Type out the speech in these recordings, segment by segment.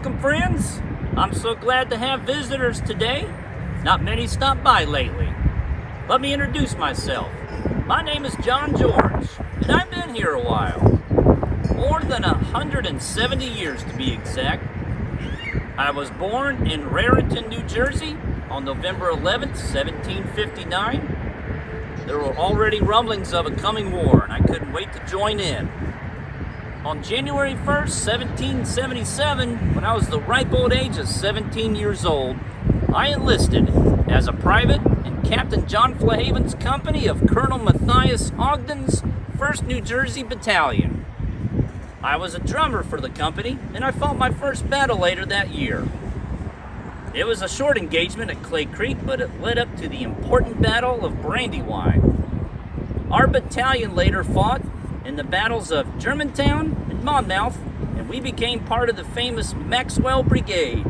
Welcome, friends. I'm so glad to have visitors today. Not many stopped by lately. Let me introduce myself. My name is John George, and I've been here a while. More than 170 years to be exact. I was born in Raritan, New Jersey on November 11th, 1759. There were already rumblings of a coming war, and I couldn't wait to join in. On January 1st, 1777, when I was the ripe old age of 17 years old, I enlisted as a private in Captain John Flahaven's company of Colonel Matthias Ogden's 1st New Jersey Battalion. I was a drummer for the company, and I fought my first battle later that year. It was a short engagement at Clay Creek, but it led up to the important Battle of Brandywine. Our battalion later fought in the battles of Germantown and Monmouth, and we became part of the famous Maxwell Brigade.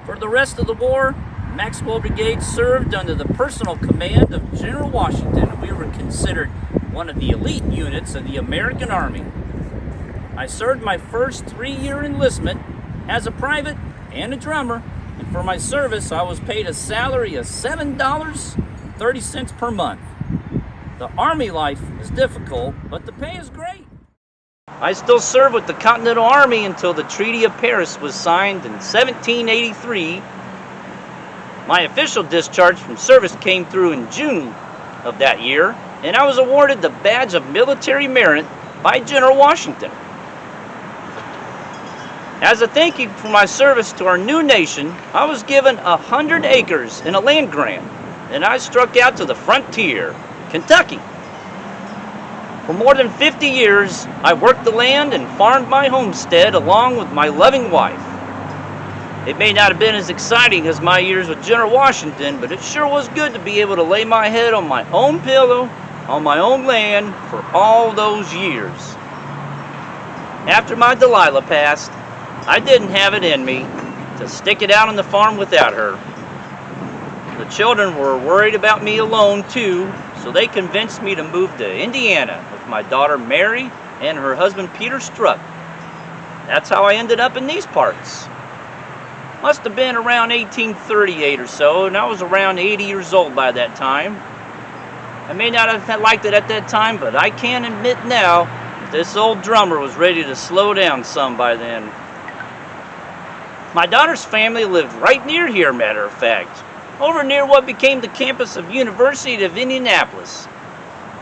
For the rest of the war, Maxwell Brigade served under the personal command of General Washington, and we were considered one of the elite units of the American Army. I served my first 3-year enlistment as a private and a drummer, and for my service I was paid a salary of $7.30 per month. The Army life is difficult, but the pay is great. I still served with the Continental Army until the Treaty of Paris was signed in 1783. My official discharge from service came through in June of that year, and I was awarded the Badge of Military Merit by General Washington. As a thank you for my service to our new nation, I was given 100 acres in a land grant, and I struck out to the frontier, Kentucky. For more than 50 years, I worked the land and farmed my homestead along with my loving wife. It may not have been as exciting as my years with General Washington, but it sure was good to be able to lay my head on my own pillow, on my own land for all those years. After my Delilah passed, I didn't have it in me to stick it out on the farm without her. The children were worried about me alone too, so they convinced me to move to Indiana with my daughter Mary and her husband Peter Struck. That's how I ended up in these parts. Must have been around 1838 or so, and I was around 80 years old by that time. I may not have liked it at that time, but I can admit now that this old drummer was ready to slow down some by then. My daughter's family lived right near here, matter of fact, over near what became the campus of University of Indianapolis.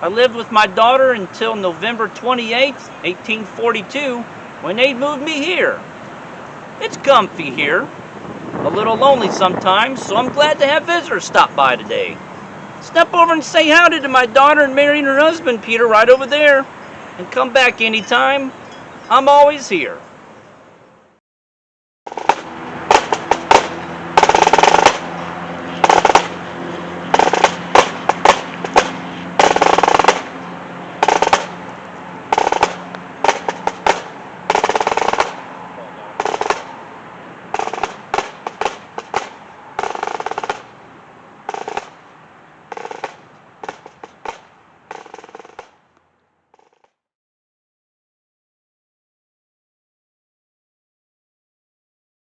I lived with my daughter until November 28, 1842, when they moved me here. It's comfy here, a little lonely sometimes, so I'm glad to have visitors stop by today. Step over and say howdy to my daughter and Mary and her husband, Peter, right over there, and come back anytime. I'm always here.